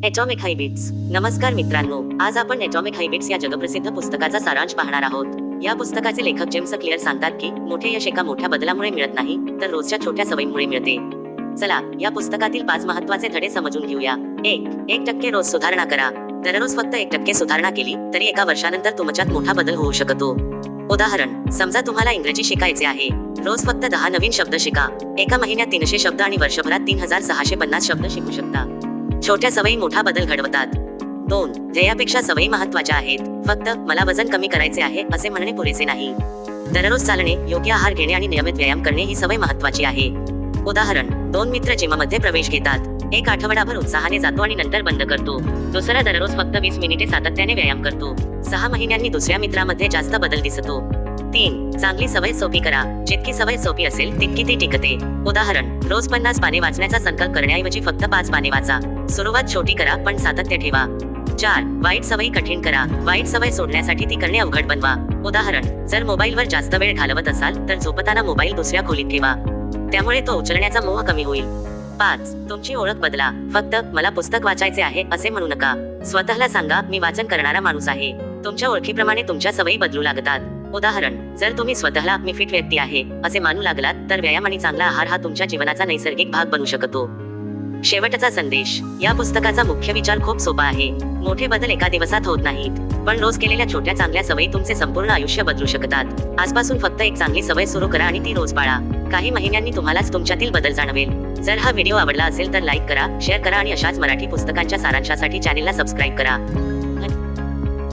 Atomic habits. नमस्कार मित्रांनो, आज आपण ॲटॉमिक हॅबिट्स या जगप्रसिद्ध पुस्तकाचा सारांश पाहणार आहोत. या पुस्तकाचे लेखक जेम्स क्लिअर सांगतात की मोठे यश एका मोठ्या बदलामुळे मिळत नाही, तर रोजच्या छोट्या सवयींमुळे मिळते. चला या पुस्तकातील 5 महत्त्वाचे धडे समजून घेऊया. 1% रोज सुधारणा करा. दररोज फक्त 1% सुधारणा केली तरी एका वर्षानंतर तुमच्यात मोठा बदल होऊ शकतो. उदाहरण, समजा तुम्हाला इंग्रजी शिकायचे आहे. रोज फक्त 10 नवीन शब्द शिका. एका महिन्यात 300 शब्द आणि वर्षभरात 3650 शब्द शिकू शकता. छोट्या सवयी मोठा बदल घडवतात. 2. ध्येयापेक्षा सवयी महत्त्वाच्या आहेत. फक्त मला वजन कमी करायचे आहे असे म्हणणे पुरेसे नाही. दररोज चालणे, योग्य आहार घेणे आणि नियमित व्यायाम करणे ही सवय महत्त्वाची आहे. उदाहरण, 2 मित्र जिममध्ये प्रवेश घेतात. एक आठवडाभर उत्साहाने जातो आणि नंतर बंद करतो. दुसरा दररोज फक्त 20 मिनिटे सातत्याने व्यायाम करतो. 6 महिन्यांनी दुसऱ्या मित्रामध्ये जास्त बदल दिसतो. 3. चांगली सवय सोपी करा. जितकी सवय सोपी असेल तितकी ती टिकते. उदाहरण, रोज 50 पाने वाचण्याचा संकल्प करण्याऐवजी फक्त 5 पाने वाचा. सुरुवात छोटी करा पण सातत्य ठेवा. 4. वाईट सवयी कठीण करा. वाईट सवय सोडण्यासाठी ती करणे अवघड बनवा. उदाहरण, जर मोबाईलवर जास्त वेळ घालवत असाल तर झोपताना मोबाईल दुसऱ्या खोलीत ठेवा. त्यामुळे तो उचलण्याचा मोह कमी होईल. 5. तुमची ओळख बदला. फक्त मला पुस्तक वाचायचे आहे असे म्हणू नका. स्वतःला सांगा, मी वाचन करणारा माणूस आहे. तुमच्या ओळखीप्रमाणे तुमच्या सवयी बदलू लागतात. उदाहरण, जर तुम्ही स्वतःला मी फिट व्यक्ती आहे असे मानू लागलात तर व्यायाम आणि चांगला आहार हा तुमच्या जीवनाचा नैसर्गिक भाग बनू शकतो. शेवटचा संदेश. या पुस्तकाचा मुख्य विचार खूप सोपा आहे. मोठे बदल एका दिवसात होत नाहीत, पण रोज केलेल्या छोट्या चांगल्या सवयी तुमचे संपूर्ण आयुष्य बदलू शकतात. आजपासून फक्त एक चांगली सवय सुरू करा आणि ती रोज पाळा. काही महिन्यांनी तुम्हालाच तुमच्यातील बदल जाणवेल. जर हा व्हिडिओ आवडला असेल तर लाईक करा, शेअर करा आणि अशाच मराठी पुस्तकांच्या सारांशासाठी चॅनेलला सबस्क्राईब करा.